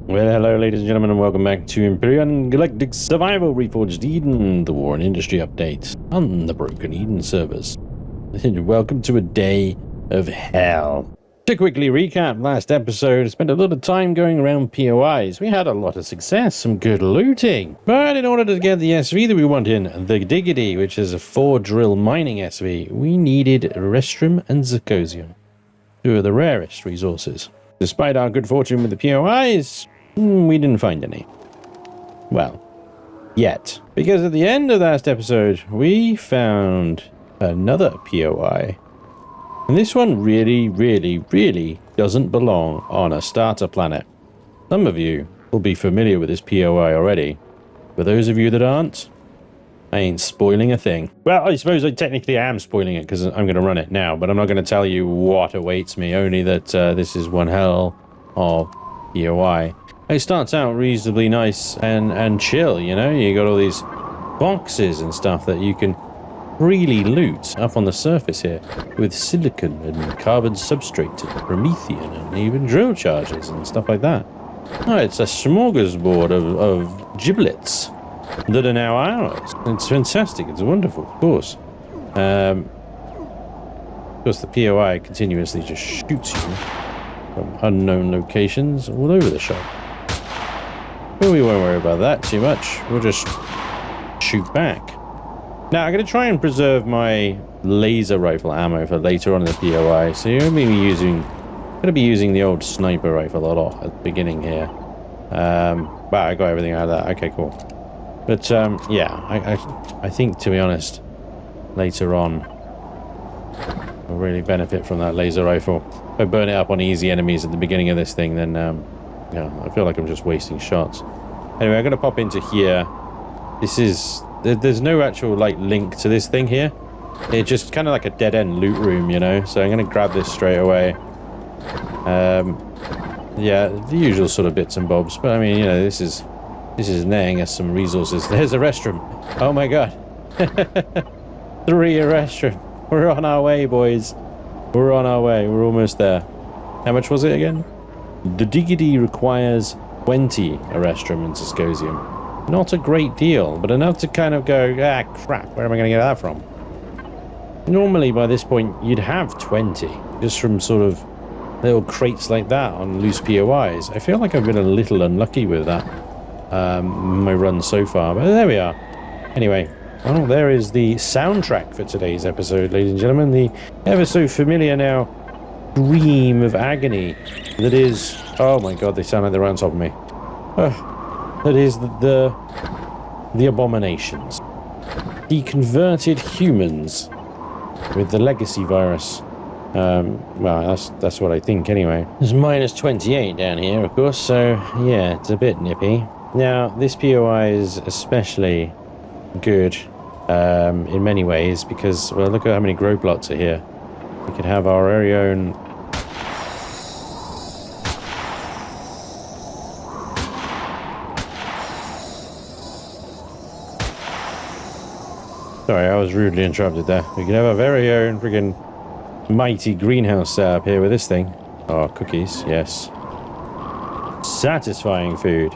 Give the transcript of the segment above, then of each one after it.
Well, hello ladies and gentlemen, and welcome back to Empyrion Galactic Survival Reforged Eden, the War and Industry update on the Broken Eden servers. Welcome to a day of hell. To quickly recap last episode, I spent a lot of time going around POIs. We had a lot of success, some good looting. But in order to get the SV that we want in, the Diggity, which is a 4-drill mining SV, we needed Restrum and Zirconium, two of the rarest resources. Despite our good fortune with the POIs, we didn't find any. Well, yet. Because at the end of last episode, we found another POI. And this one really doesn't belong on a starter planet. Some of you will be familiar with this POI already. For those of you that aren't, I ain't spoiling a thing. Well, I suppose I technically am spoiling it because I'm going to run it now, but I'm not going to tell you what awaits me, only that this is one hell of POI. It starts out reasonably nice and chill, you know? You got all these boxes and stuff that you can freely loot up on the surface here with silicon and carbon substrate and promethium and even drill charges and stuff like that. Oh, it's a smorgasbord of giblets that are now ours. It's fantastic. It's wonderful, of course. Of course, the POI continuously just shoots you from unknown locations all over the shop. But we won't worry about that too much. We'll just shoot back. Now, I'm going to try and preserve my laser rifle ammo for later on in the POI. So you're going to be using the old sniper rifle a lot at the beginning here. But I got everything out of that. Okay, cool. But yeah, I think, to be honest, later on, I'll really benefit from that laser rifle. If I burn it up on easy enemies at the beginning of this thing, then yeah, I feel like I'm just wasting shots. Anyway, I'm going to pop into here. There's no actual like link to this thing here. It's just kind of like a dead-end loot room, you know? So I'm going to grab this straight away. Yeah, the usual sort of bits and bobs. But I mean, you know, this is netting us some resources. There's a restroom. Oh my god. 3 a restroom. We're on our way, boys. We're on our way. We're almost there. How much was it again? The Diggity requires 20 a restroom and Zirconium. Not a great deal, but enough to kind of go, ah, crap, where am I going to get that from? Normally, by this point, you'd have 20, just from sort of little crates like that on loose POIs. I feel like I've been a little unlucky with that, my run so far, but there we are. Anyway, well, there is the soundtrack for today's episode, ladies and gentlemen. The ever so familiar now scream of agony that is, oh my god, they sound like they're on top of me. That is the abominations. The converted humans with the legacy virus. Well, that's what I think anyway. It's minus 28 down here, of course, so yeah, it's a bit nippy. Now, this POI is especially good in many ways because, well, look at how many grow plots are here. We could have our very own... Sorry, I was rudely interrupted there. We could have our very own friggin' mighty greenhouse setup here with this thing. Oh, cookies, yes. Satisfying food.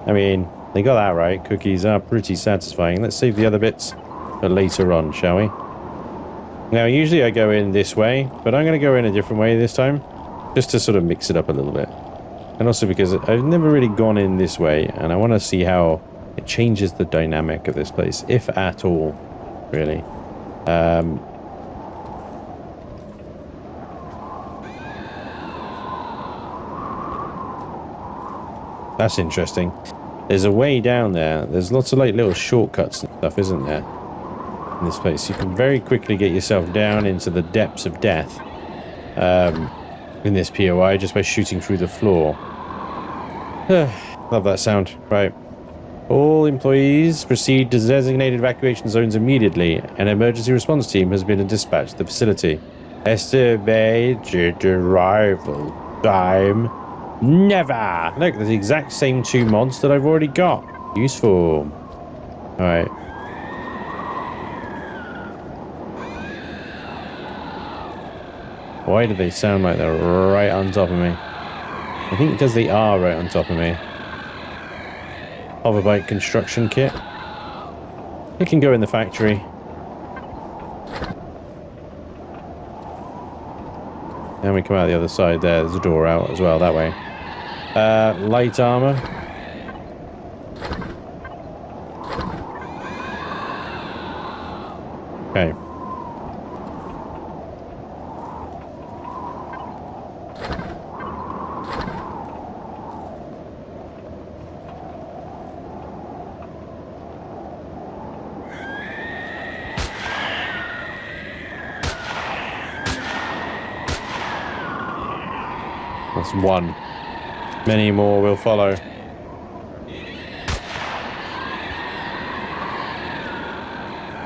I mean, they got that right. Cookies are pretty satisfying. Let's save the other bits for later on, shall we? Now, usually I go in this way, but I'm going to go in a different way this time, just to sort of mix it up a little bit. And also because I've never really gone in this way, and I want to see how it changes the dynamic of this place, if at all, really. That's interesting. There's a way down there. There's lots of like little shortcuts and stuff, isn't there? In this place, you can very quickly get yourself down into the depths of death in this POI just by shooting through the floor. Love that sound. Right. All employees proceed to designated evacuation zones immediately. An emergency response team has been dispatched to the facility. Estimated arrival time. Never! Look, there's the exact same 2 mods that I've already got. Useful. Alright. Why do they sound like they're right on top of me? I think because they are right on top of me. Hoverbike construction kit. It can go in the factory. And we come out the other side there. There's a door out as well that way. Light armor. Okay. That's one. Many more will follow.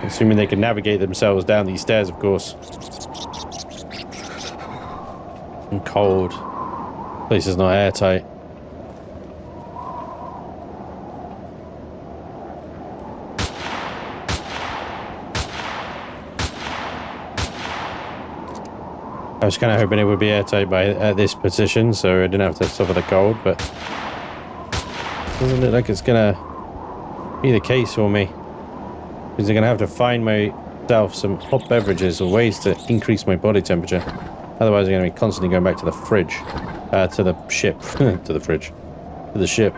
Assuming they can navigate themselves down these stairs, of course. And cold. Place is not airtight. I was kind of hoping it would be airtight at this position, so I didn't have to suffer the cold, but doesn't look like it's gonna be the case for me. Because I'm gonna have to find myself some hot beverages or ways to increase my body temperature. Otherwise, I'm gonna be constantly going back to the fridge, to the ship, to the fridge, to the ship.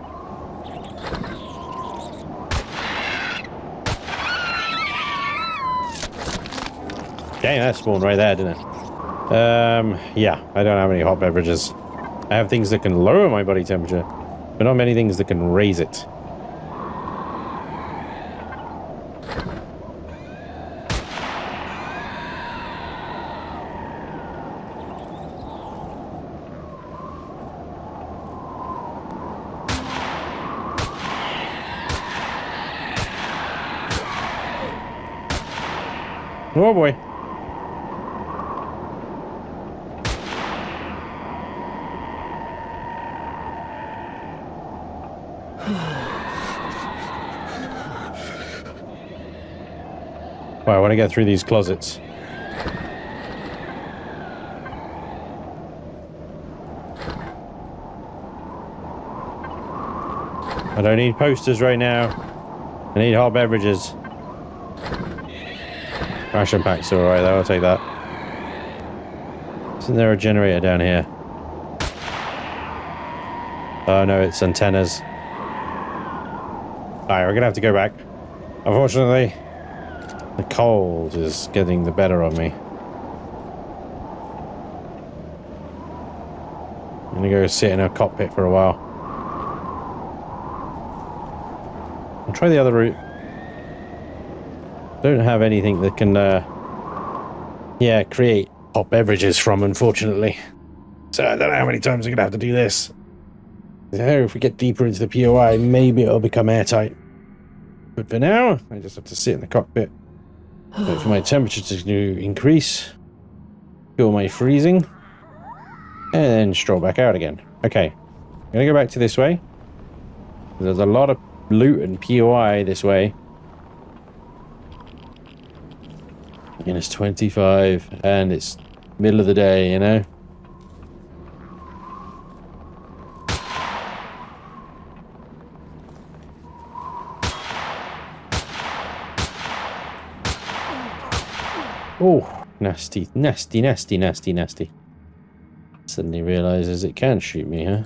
Dang, that spawned right there, didn't it? Yeah, I don't have any hot beverages. I have things that can lower my body temperature, but not many things that can raise it. Oh boy. Well, I want to get through these closets. I don't need posters right now. I need hot beverages. Ration packs are alright though, I'll take that. Isn't there a generator down here? Oh no, it's antennas. Alright, we're gonna have to go back. Unfortunately, the cold is getting the better of me. I'm gonna go sit in a cockpit for a while. I'll try the other route. Don't have anything that can, yeah, create hot beverages from, unfortunately. So I don't know how many times I'm gonna have to do this. So if we get deeper into the POI, maybe it'll become airtight. But for now, I just have to sit in the cockpit. Wait for my temperature to increase. Feel my freezing. And then stroll back out again. Okay. I'm gonna go back to this way. There's a lot of loot and POI this way. And it's 25 and it's middle of the day, you know? Oh, nasty, nasty, nasty, nasty, nasty. Suddenly realizes it can shoot me, huh?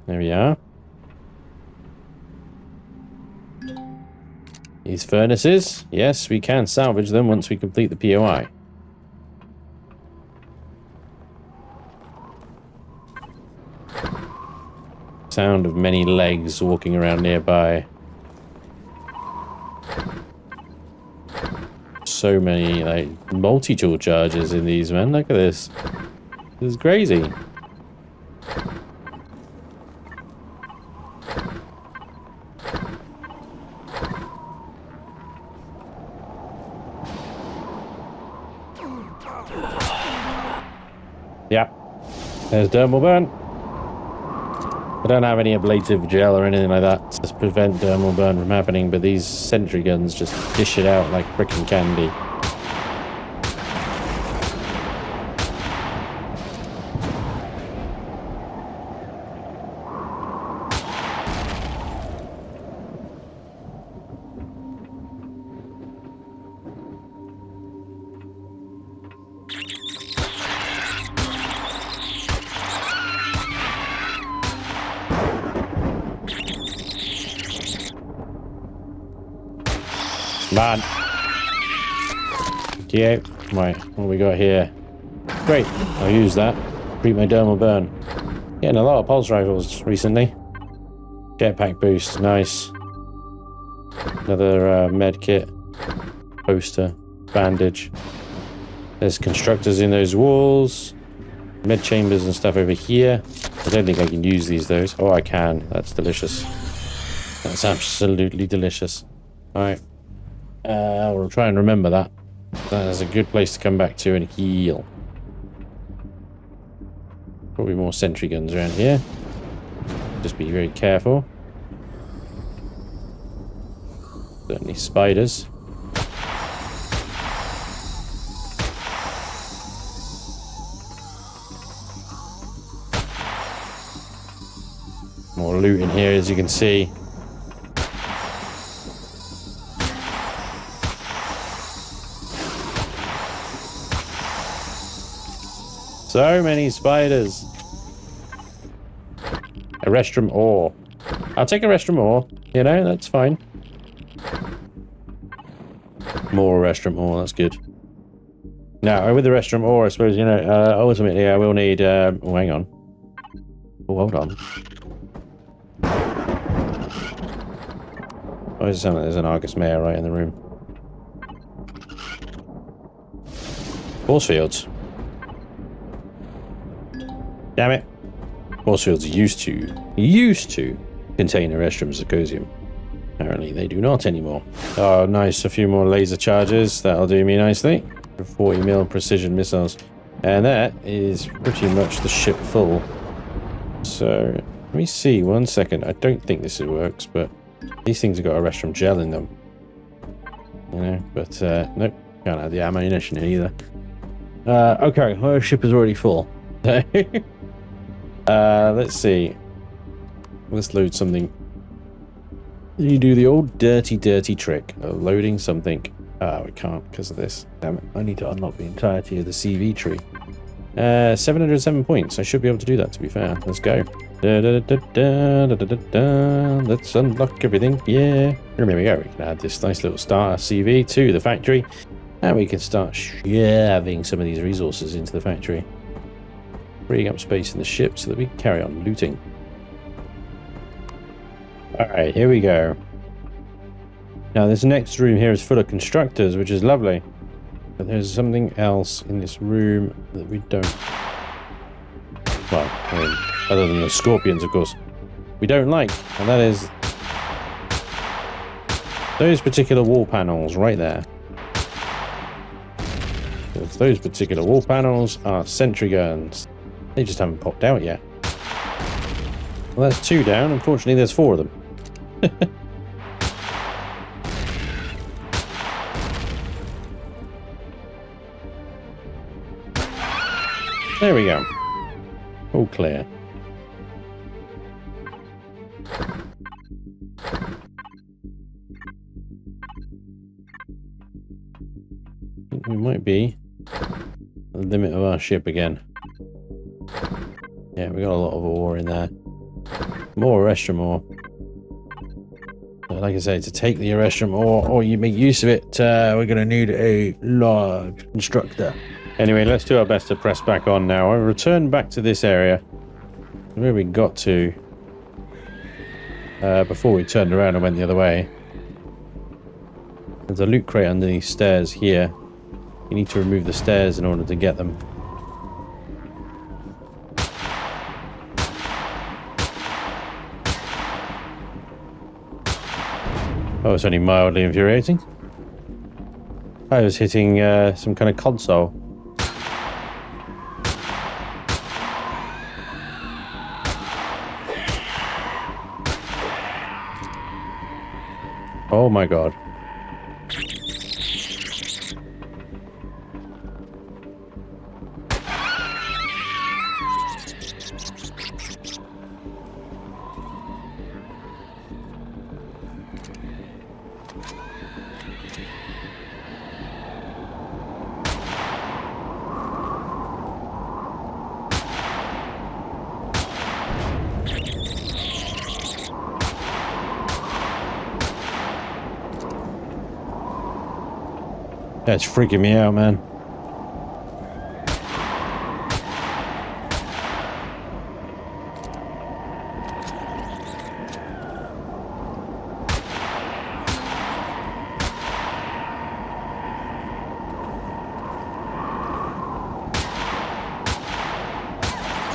There we are. These furnaces, yes, we can salvage them once we complete the POI. Sound of many legs walking around nearby. So many, like, multi-tool charges in these, man. Look at this. This is crazy. Yeah, there's thermal burn. I don't have any ablative gel or anything like that to prevent thermal burn from happening, but these sentry guns just dish it out like frickin' candy. on. Yeah. Right, what we got here? Great. I'll use that. Treat my dermal burn. Getting a lot of pulse rifles recently. Jetpack boost. Nice. Another med kit. Poster. Bandage. There's constructors in those walls. Med chambers and stuff over here. I don't think I can use those. Oh, I can. That's delicious. That's absolutely delicious. Alright. We'll try and remember that. That is a good place to come back to and heal. Probably more sentry guns around here. Just be very careful. Certainly spiders. More loot in here, as you can see. So many spiders. A restrum ore. I'll take a restrum ore. You know, that's fine. More restrum ore, that's good. Now, with the restrum ore, I suppose, you know, ultimately I will need... oh, hang on. Oh, hold on. Oh, it sounds like there's an Argus Mare right in the room. Force fields. Damn it. Force fields used to contain a restrum zirconium. Apparently they do not anymore. Oh, nice. A few more laser charges. That'll do me nicely. 40mm precision missiles. And that is pretty much the ship full. So, let me see. 1 second. I don't think this works, but these things have got a restrum gel in them. You know, but nope. Can't have the ammunition in either. Okay, our ship is already full. Let's see. Let's load something. You do the old dirty trick of loading something. Oh, we can't because of this. Damn it. I need to unlock the entirety of the CV tree. 707 points. I should be able to do that, to be fair. Let's go. Let's unlock everything. Yeah. And there we go. We can add this nice little starter CV to the factory. And we can start shoving some of these resources into the factory. Freeing up space in the ship so that we can carry on looting. Alright, here we go. Now this next room here is full of constructors, which is lovely. But there's something else in this room that we don't... Well, I mean, other than the scorpions, of course. We don't like, and that is... those particular wall panels right there. Those particular wall panels are sentry guns. They just haven't popped out yet. Well, that's 2 down. Unfortunately, there's 4 of them. There we go. All clear. I think we might be at the limit of our ship again. Yeah, we got a lot of ore in there. More restrum ore. But like I say, to take the restrum ore, or you make use of it, we're going to need a large constructor. Anyway, let's do our best to press back on now. I'll return back to this area where we got to before we turned around and went the other way. There's a loot crate under these stairs here. You need to remove the stairs in order to get them. Oh, it's only mildly infuriating. I was hitting some kind of console. Oh my god. That's freaking me out, man.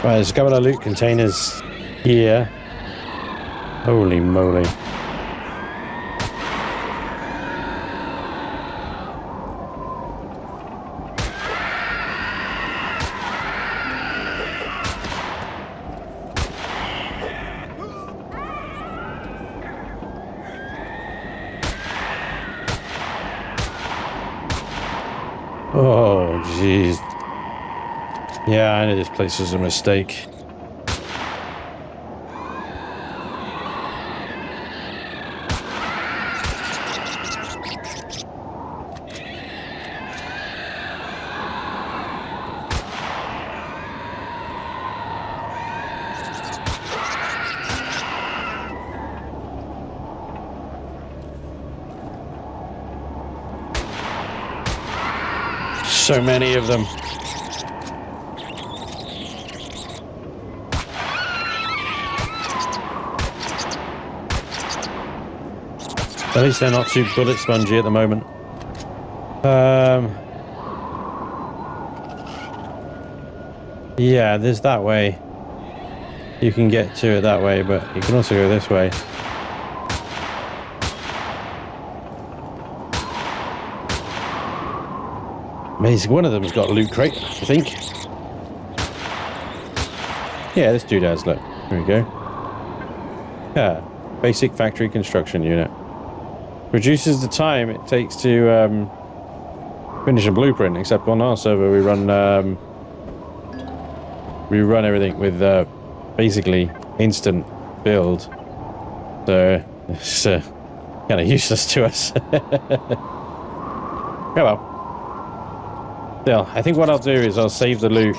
Right, there's a couple of loot containers here. Holy moly. Oh, jeez. Yeah, I know this place was a mistake. So many of them. At least they're not too bullet spongy at the moment. Yeah, there's that way. You can get to it that way, but you can also go this way. Amazing. One of them's got a loot crate, I think. Yeah, this dude has. Look, there we go. Yeah, basic factory construction unit. Reduces the time it takes to finish a blueprint. Except on our server, we run everything with basically instant build. So it's kind of useless to us. Oh well. Still, I think what I'll do is I'll save the loot.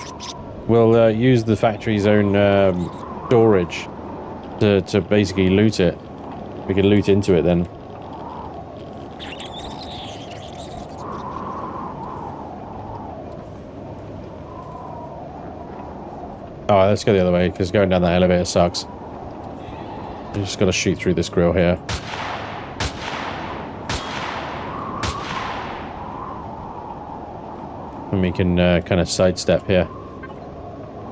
We'll use the factory's own storage to basically loot it. We can loot into it then. Oh, let's go the other way, because going down that elevator sucks. You just got to shoot through this grill here. And we can kind of sidestep here.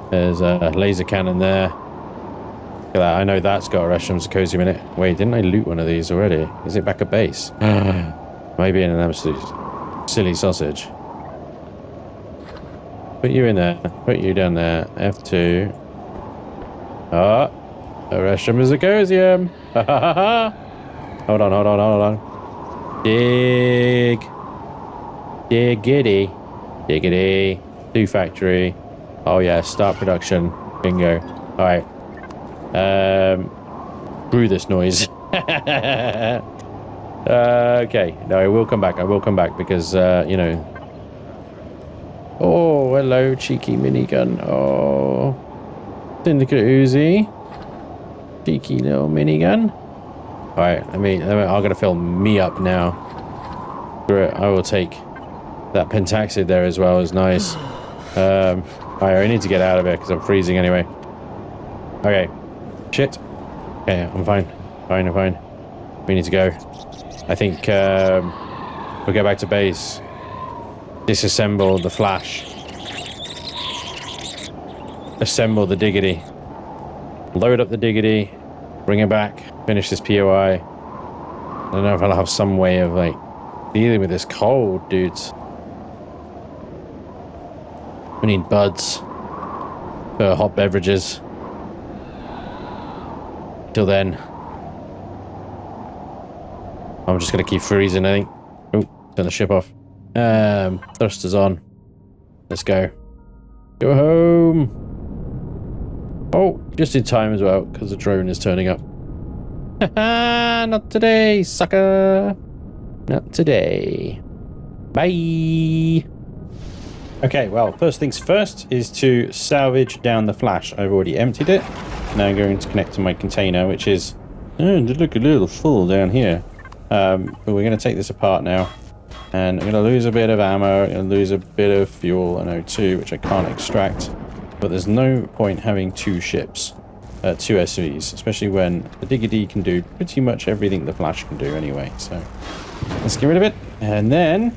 There's a laser cannon there. Look at that. I know that's got a restrooms a cozy minute. Wait, didn't I loot one of these already? Is it back at base? Maybe in an absolute silly sausage. Put you in there. Put you down there. F2. Ah. A restroom is a cozium. Hold on, hold on, hold on. Dig. Diggity. Diggity. Do factory. Oh yeah, start production. Bingo. Alright. Brew this noise. Okay. No, I will come back. I will come back because, you know. Oh, hello, cheeky minigun. Oh. Syndicate Uzi. Cheeky little minigun. Alright, I'm gonna fill me up now. Screw it, I will take that pentaxid there as well. Is nice. I need to get out of here because I'm freezing anyway. Okay. Shit. Okay, I'm fine. Fine, I'm fine. We need to go. I think we'll go back to base. Disassemble the flash. Assemble the diggity. Load up the diggity. Bring it back. Finish this POI. I don't know if I'll have some way of like dealing with this cold, dudes. We need buds for hot beverages. Till then, I'm just gonna keep freezing, I think. Oh, turn the ship off. Thrusters on. Let's go. Go home. Oh, just in time as well, because the drone is turning up. Haha, not today, sucker. Not today. Bye. Okay, well, first things first is to salvage down the flash. I've already emptied it. Now I'm going to connect to my container, which is... Oh, it look a little full down here. But we're going to take this apart now. And I'm going to lose a bit of ammo, I'm going to lose a bit of fuel and O2, which I can't extract. But there's no point having two ships, two SVs, especially when the Diggity can do pretty much everything the Flash can do anyway. So let's get rid of it. And then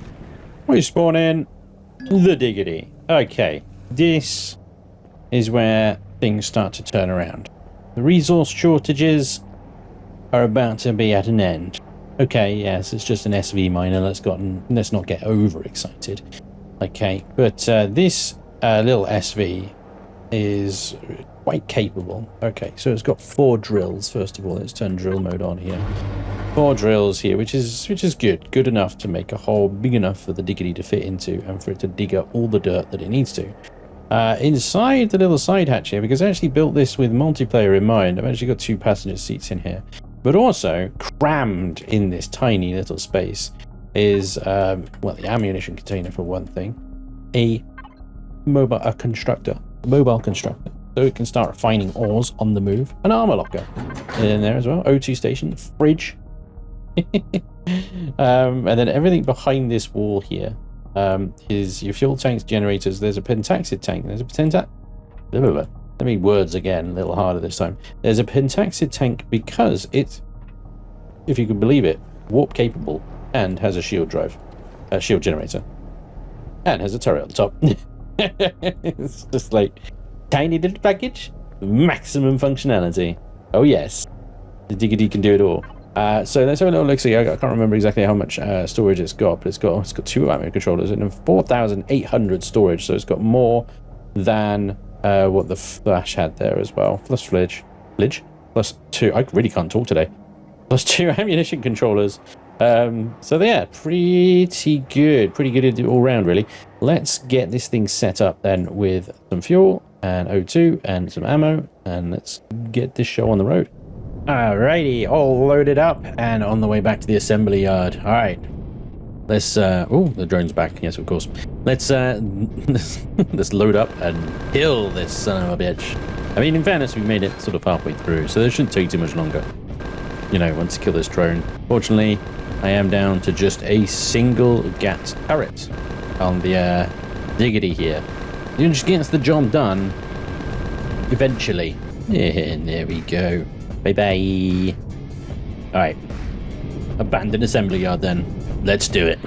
we spawn in the Diggity. Okay, this is where things start to turn around. The resource shortages are about to be at an end. Okay, yes, it's just an SV miner. Let's not get overexcited. Okay, but this little SV is quite capable. Okay, so it's got 4 drills. First of all, let's turn drill mode on here. 4 drills here, which is good enough to make a hole big enough for the Diggity to fit into and for it to dig up all the dirt that it needs to. Inside the little side hatch here, because I actually built this with multiplayer in mind. I've actually got 2 passenger seats in here. But also, crammed in this tiny little space is, well, the ammunition container for one thing, a mobile constructor, so it can start refining ores on the move, an armor locker in there as well, O2 station, fridge, and then everything behind this wall here is your fuel tanks, generators. There's a pentaxid tank, there's a let me words again, a little harder this time. There's a pentaxid tank because it's, if you can believe it, warp capable and has a shield drive, a shield generator, and has a turret on top. It's just like tiny little package, maximum functionality. Oh yes, the Diggity can do it all. So let's have a little look. See, I can't remember exactly how much storage it's got, but it's got 2 AMD controllers and 4,800 storage. So it's got more than what the Flash had there as well. Plus fridge, plus 2. I really can't talk today. Plus 2 ammunition controllers. So yeah, pretty good all round really. Let's get this thing set up then with some fuel and O2 and some ammo, and let's get this show on the road. Alrighty, all loaded up and on the way back to the assembly yard. All right, let's oh, the drone's back. Yes, of course. Let's let's load up and kill this son of a bitch. I mean, in fairness, we made it sort of halfway through, so this shouldn't take too much longer, you know, once you kill this drone. Fortunately, I am down to just a single gat turret on the Diggity here. It just gets the job done eventually. And there we go. Bye bye. All right, abandoned assembly yard then. Let's do it.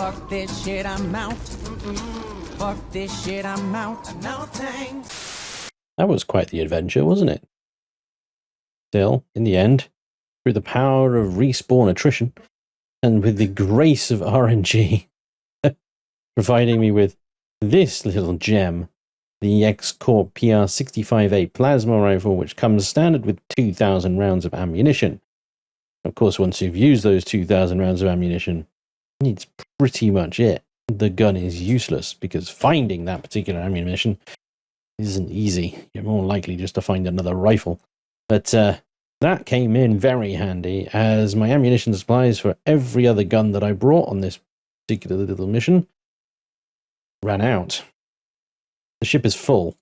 Fuck this shit, I'm out. Fuck this shit, I'm out. No thanks. That was quite the adventure, wasn't it? Still, in the end, through the power of respawn attrition, and with the grace of RNG, providing me with this little gem, the X-Corp PR65A plasma rifle, which comes standard with 2,000 rounds of ammunition. Of course, once you've used those 2,000 rounds of ammunition, it's pretty much it. The gun is useless, because finding that particular ammunition isn't easy. You're more likely just to find another rifle. But that came in very handy, as my ammunition supplies for every other gun that I brought on this particular little mission ran out. The ship is full,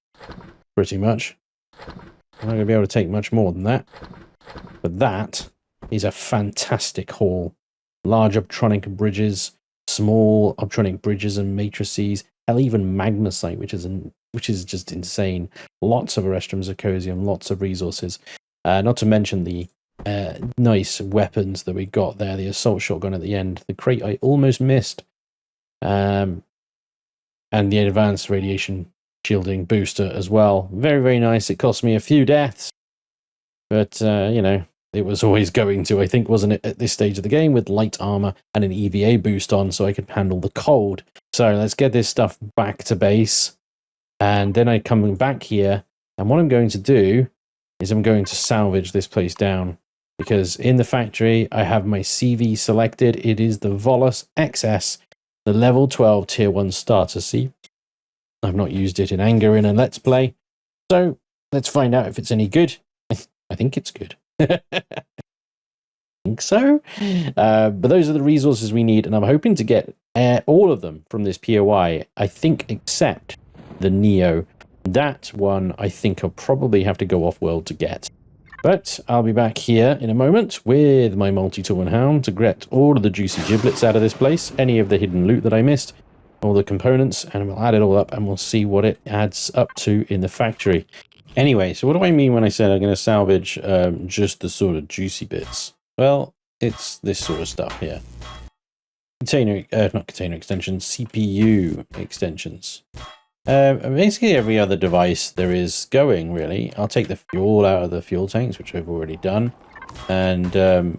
pretty much. I'm not going to be able to take much more than that. But that is a fantastic haul. Large optronic bridges, small optronic bridges and matrices, hell, even magnesite, which is just insane. Lots of arrestum zirconium, lots of resources. Not to mention the nice weapons that we got there. The assault shotgun at the end, the crate I almost missed, and the advanced radiation shielding booster as well. Very, very nice. It cost me a few deaths, but you know, it was always going to, I think, wasn't it, at this stage of the game, with light armor and an EVA boost on, so I could handle the cold. So let's get this stuff back to base, and then I come back here, and what I'm going to do is I'm going to salvage this place down, because in the factory I have my CV selected. It is the Volus XS, the level 12 tier 1 starter CV. I've not used it in anger in a Let's Play, so let's find out if it's any good. I think it's good. I think so. But those are the resources we need, and I'm hoping to get all of them from this POI, I think, except the Neo. That one I think I'll probably have to go off-world to get. But I'll be back here in a moment with my multi-tool and hound to get all of the juicy giblets out of this place, any of the hidden loot that I missed, all the components, and we'll add it all up and we'll see what it adds up to in the factory. Anyway, so what do I mean when I said I'm going to salvage just the sort of juicy bits? Well, it's this sort of stuff here. Not container extensions, CPU extensions. Basically every other device there is going, really. I'll take the fuel out of the fuel tanks, which I've already done. And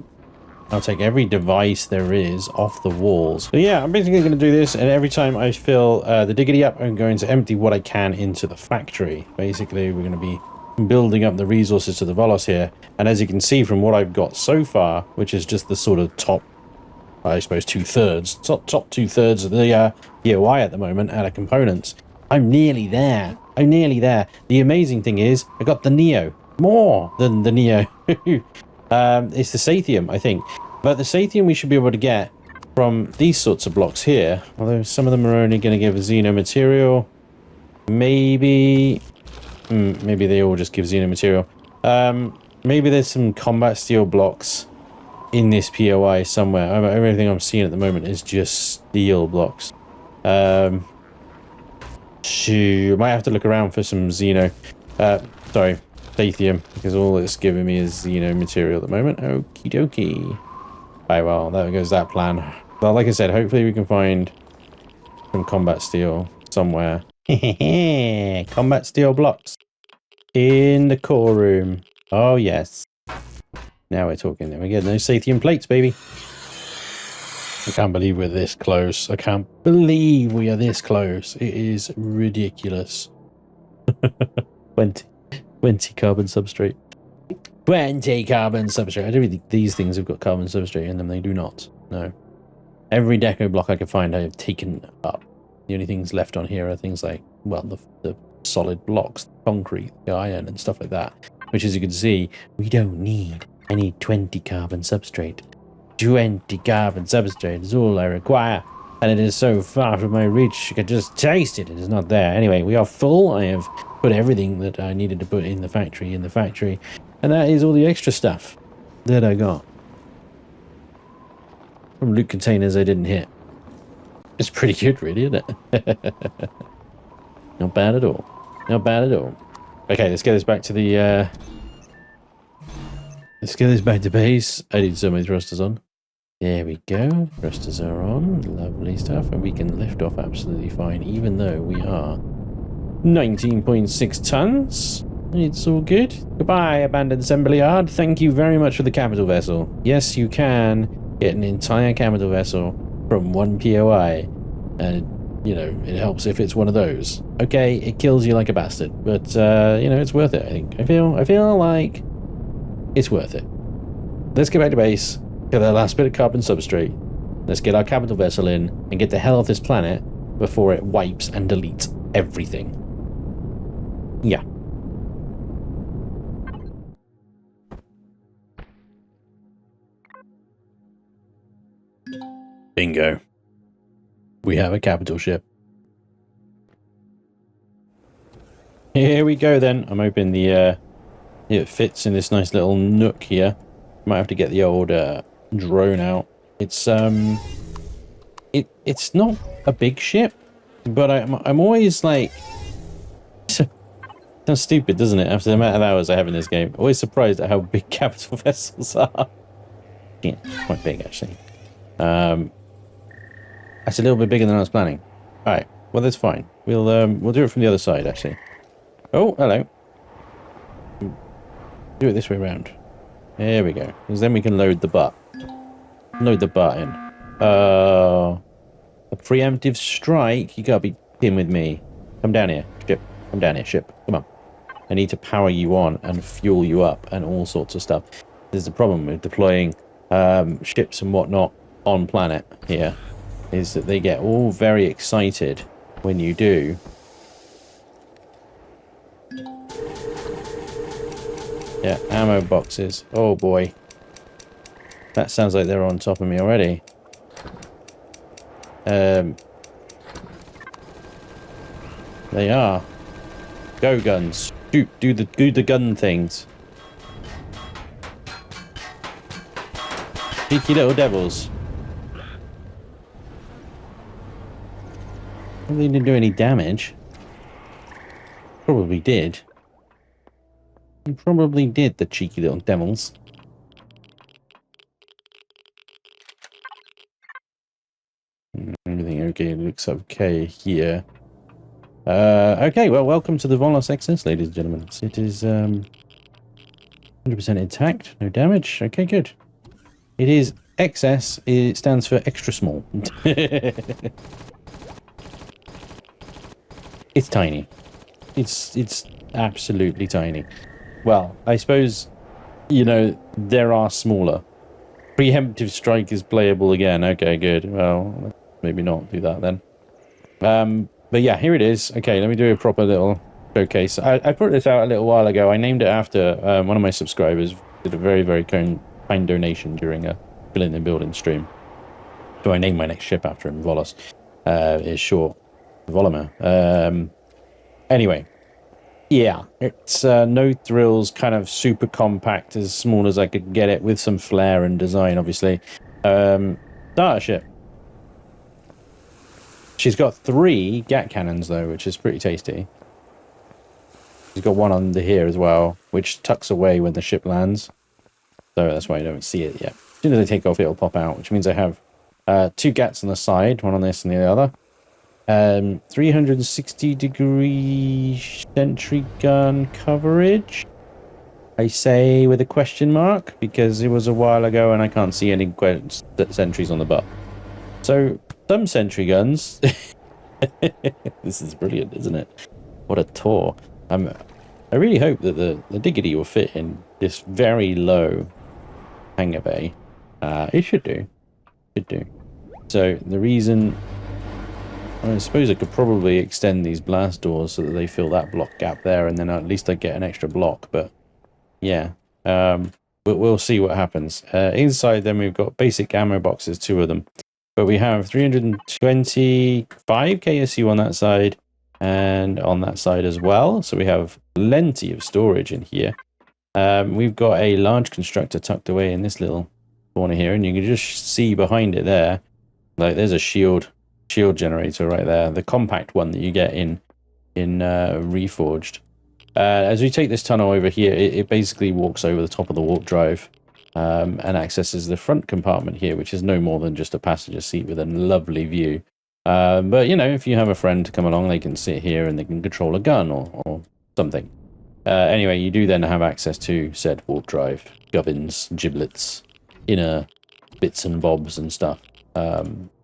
I'll take every device there is off the walls. So yeah, I'm basically going to do this, and every time I fill the diggity up, I'm going to empty what I can into the factory. Basically, we're going to be building up the resources to the Volos here. And as you can see from what I've got so far, which is just the sort of top, I suppose, top two-thirds of the POI at the moment out of components, I'm nearly there. I'm nearly there. The amazing thing is, I got the Neo. More than the Neo. It's the Sathium, I think. But the Sathium we should be able to get from these sorts of blocks here. Although some of them are only going to give Xeno material. Maybe... maybe they all just give Xeno material. Maybe there's some combat steel blocks in this POI somewhere. Everything I'm seeing at the moment is just steel blocks. Shoot, I might have to look around for some Xeno. Sorry, Sathium, because all it's giving me is Xeno material at the moment. Okie dokie. Right, well, there goes that plan. Well, like I said, hopefully we can find some combat steel somewhere. Combat steel blocks in the core room. Oh, yes. Now we're talking. There we go. Those Sathium plates, baby. I can't believe we're this close. I can't believe we are this close. It is ridiculous. 20 carbon substrate. 20 carbon substrate. I don't think these things have got carbon substrate in them. They do not. No. Every deco block I can find I have taken up. The only things left on here are things like, well, the solid blocks, the concrete, the iron and stuff like that. Which, as you can see, we don't need any 20 carbon substrate. 20 carbon substrate is all I require, and it is so far from my reach, you can just taste it. It is not there. Anyway, we are full. I have put everything that I needed to put in the factory, and that is all the extra stuff that I got from loot containers I didn't hit. It's pretty good, really, isn't it? Not bad at all. Not bad at all. Okay, let's get this back to the let's get this back to base. I need so many thrusters on. There we go. Thrusters are on. Lovely stuff. And we can lift off absolutely fine, even though we are 19.6 tons. It's all good. Goodbye, abandoned assembly yard. Thank you very much for the capital vessel. Yes, you can get an entire capital vessel from one POI. And, you know, it helps if it's one of those. Okay, it kills you like a bastard. But, you know, it's worth it, I think. I feel like it's worth it. Let's get back to base. Get that last bit of carbon substrate. Let's get our capital vessel in and get the hell off this planet before it wipes and deletes everything. Yeah. Bingo. We have a capital ship. Here we go then. I'm hoping it fits in this nice little nook here. Might have to get the old drone out. It's it's not a big ship, but I'm always like, sounds stupid, doesn't it? After the amount of hours I have in this game, always surprised at how big capital vessels are. Yeah, quite big actually. That's a little bit bigger than I was planning. All right, well that's fine. We'll do it from the other side actually. Oh, hello. Do it this way around. There we go. Because then we can load the butt. Load the butt in. A preemptive strike? You gotta be kidding with me. Come down here, ship. Come down here, ship. Come on. I need to power you on and fuel you up and all sorts of stuff. There's the problem with deploying ships and whatnot on planet here, is that they get all very excited when you do. Yeah, ammo boxes. Oh boy. That sounds like they're on top of me already. They are. Go guns. Shoot, do the gun things. Cheeky little devils. Well, they didn't do any damage. Probably did. He probably did, the cheeky little devils. Everything okay, looks okay here. Okay, well, welcome to the Volos XS, ladies and gentlemen. It is 100% intact, no damage. Okay, good. It is XS, it stands for extra small. It's tiny. It's absolutely tiny. Well, I suppose, you know, there are smaller. Preemptive strike is playable again. Okay, good. Well, maybe not do that then. But yeah, here it is. Okay, let me do a proper little showcase. I put this out a little while ago. I named it after one of my subscribers did a very, very kind donation during a Filling and Building stream. So I named my next ship after him, Volos. Is short. Volimer. Anyway. Yeah, it's no thrills, kind of super compact, as small as I could get it, with some flair and design, obviously. Starter ship. She's got 3 gat cannons, though, which is pretty tasty. She's got one under here as well, which tucks away when the ship lands. So that's why I don't see it yet. As soon as I take off, it'll pop out, which means I have 2 gats on the side, one on this and the other. 360-degree sentry gun coverage, I say with a question mark, because it was a while ago and I can't see any sentries on the butt. So, some sentry guns. This is brilliant, isn't it? What a tour. I really hope that the Diggity will fit in this very low hangar bay. It should do. Should do. So, the reason... I suppose I could probably extend these blast doors so that they fill that block gap there, and then at least I get an extra block. But yeah, we'll see what happens. Inside, then we've got basic ammo boxes, 2 of them, but we have 325 KSU on that side and on that side as well. So we have plenty of storage in here. We've got a large constructor tucked away in this little corner here, and you can just see behind it there, like there's a shield generator right there, the compact one that you get in Reforged. As we take this tunnel over here, it basically walks over the top of the warp drive, and accesses the front compartment here, which is no more than just a passenger seat with a lovely view. But, you know, if you have a friend to come along, they can sit here and they can control a gun or something. Anyway, you do then have access to said warp drive, gubbins, giblets, inner bits and bobs and stuff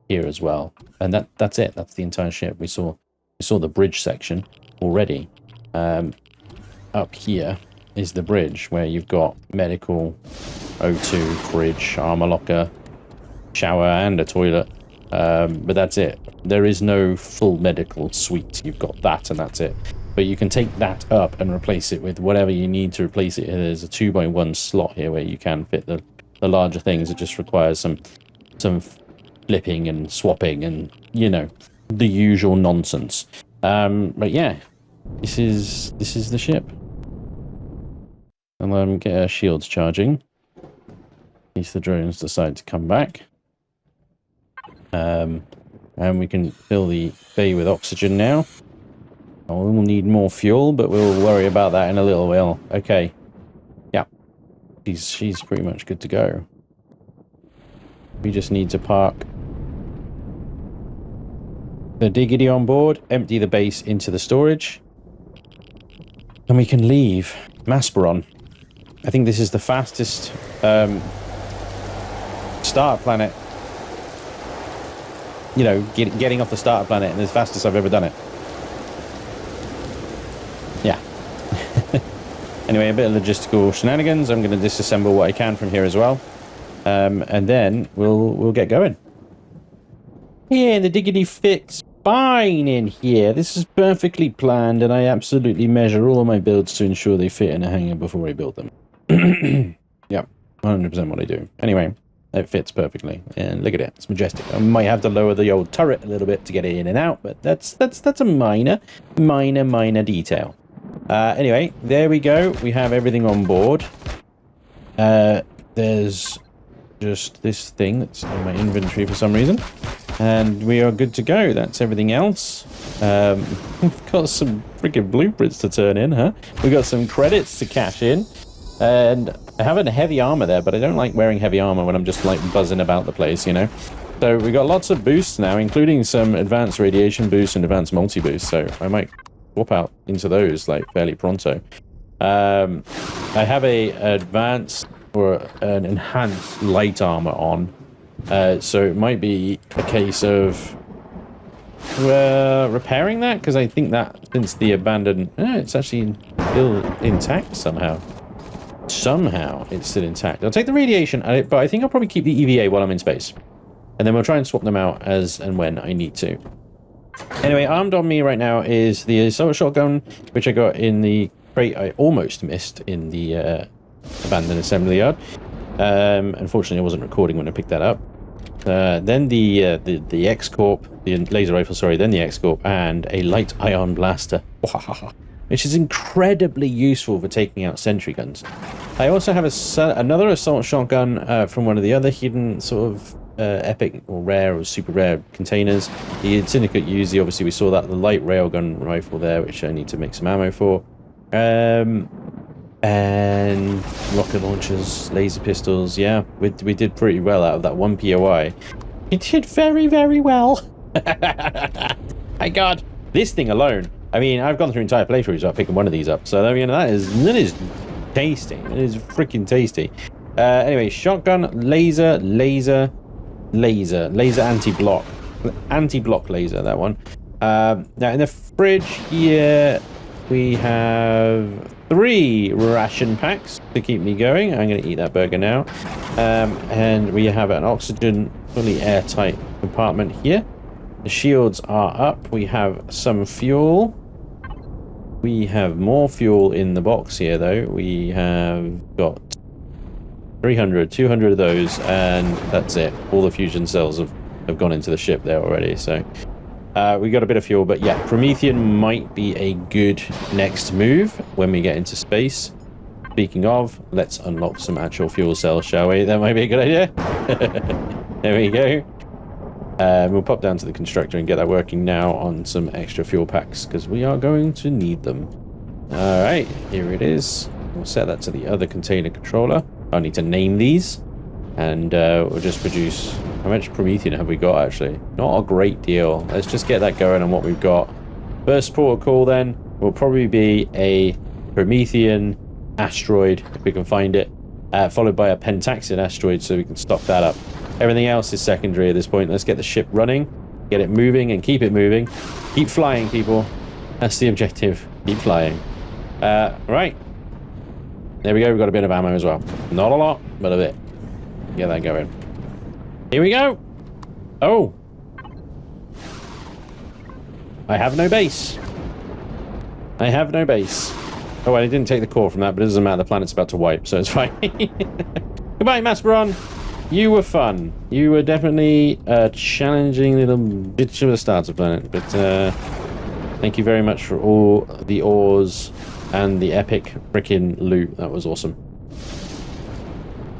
here as well. And that's it. That's the entire ship. We saw the bridge section already. Up here is the bridge where you've got medical, O2, fridge, armor locker, shower, and a toilet. But that's it. There is no full medical suite. You've got that and that's it. But you can take that up and replace it with whatever you need to replace it. There's a 2x1 slot here where you can fit the larger things. It just requires some flipping and swapping and, you know, the usual nonsense. But yeah, this is the ship. And get our shields charging in case the drones decide to come back. And we can fill the bay with oxygen now. We'll need more fuel, but we'll worry about that in a little while. Okay. Yeah. She's pretty much good to go. We just need to park the diggity on board, empty the base into the storage, and we can leave MASPERON. I think this is the fastest starter planet. You know, getting off the starter planet, and the fastest I've ever done it. Yeah. Anyway, a bit of logistical shenanigans. I'm going to disassemble what I can from here as well, and then we'll get going. Yeah, the diggity fits fine in here. This is perfectly planned, and I absolutely measure all of my builds to ensure they fit in a hangar before I build them. Yep, 100% what I do. Anyway, it fits perfectly, and look at it. It's majestic. I might have to lower the old turret a little bit to get it in and out, but that's a minor detail. Anyway, there we go. We have everything on board. There's just this thing that's in my inventory for some reason, and we are good to go. That's everything else. We've got some freaking blueprints to turn in, huh? We've got some credits to cash in, and I have a heavy armor there, but I don't like wearing heavy armor when I'm just like buzzing about the place, you know. So we got lots of boosts now, including some advanced radiation boosts and advanced multi boosts, so I might swap out into those like fairly pronto. I have a advanced or an enhanced light armor on, so it might be a case of repairing that, because I think that since the abandoned, it's actually still intact somehow. Somehow it's still intact. I'll take the radiation, but I think I'll probably keep the EVA while I'm in space, and then we'll try and swap them out as and when I need to. Anyway, armed on me right now is the assault shotgun, which I got in the crate I almost missed in the abandoned assembly yard. Unfortunately, I wasn't recording when I picked that up. Then the X-Corp, the laser rifle, sorry, then the X-Corp, and a light ion blaster, which is incredibly useful for taking out sentry guns. I also have another assault shotgun from one of the other hidden sort of epic or rare or super rare containers. The Syndicate Uzi, obviously we saw that, the light railgun rifle there, which I need to make some ammo for. And rocket launchers, laser pistols. Yeah, we did pretty well out of that one POI. It did very, very well. My God, this thing alone. I mean, I've gone through entire playthroughs without picking one of these up. So I mean, that is tasty. It is freaking tasty. Anyway, shotgun, laser anti-block laser. That one. Now in the fridge here, we have 3 ration packs to keep me going. I'm going to eat that burger now. And we have an oxygen, fully airtight compartment here. The shields are up. We have some fuel. We have more fuel in the box here, though. We have got 200 of those, and that's it. All the fusion cells have gone into the ship there already, so... we got a bit of fuel, but yeah, Promethean might be a good next move when we get into space. Speaking of, let's unlock some actual fuel cells, shall we? That might be a good idea. There we go. We'll pop down to the constructor and get that working now on some extra fuel packs, because we are going to need them. Alright, here it is. We'll set that to the other container controller. I need to name these. And we'll just produce... How much Promethean have we got, actually? Not a great deal. Let's just get that going on what we've got. First protocol, then, will probably be a Promethean asteroid, if we can find it. Followed by a Pentaxian asteroid, so we can stock that up. Everything else is secondary at this point. Let's get the ship running, get it moving, and keep it moving. Keep flying, people. That's the objective. Keep flying. Right. There we go. We've got a bit of ammo as well. Not a lot, but a bit. Get that going. Here we go. Oh. I have no base. I have no base. Oh, I didn't take the core from that, but it doesn't matter. The planet's about to wipe, so it's fine. Goodbye, MASPERON. You were fun. You were definitely a challenging little bitch of a starter planet, but thank you very much for all the ores and the epic frickin' loot. That was awesome.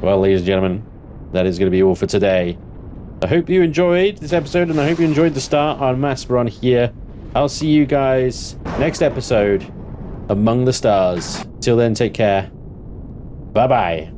Well, ladies and gentlemen, that is going to be all for today. I hope you enjoyed this episode, and I hope you enjoyed the start on MASPERON here. I'll see you guys next episode, Among the Stars. Till then, take care. Bye-bye.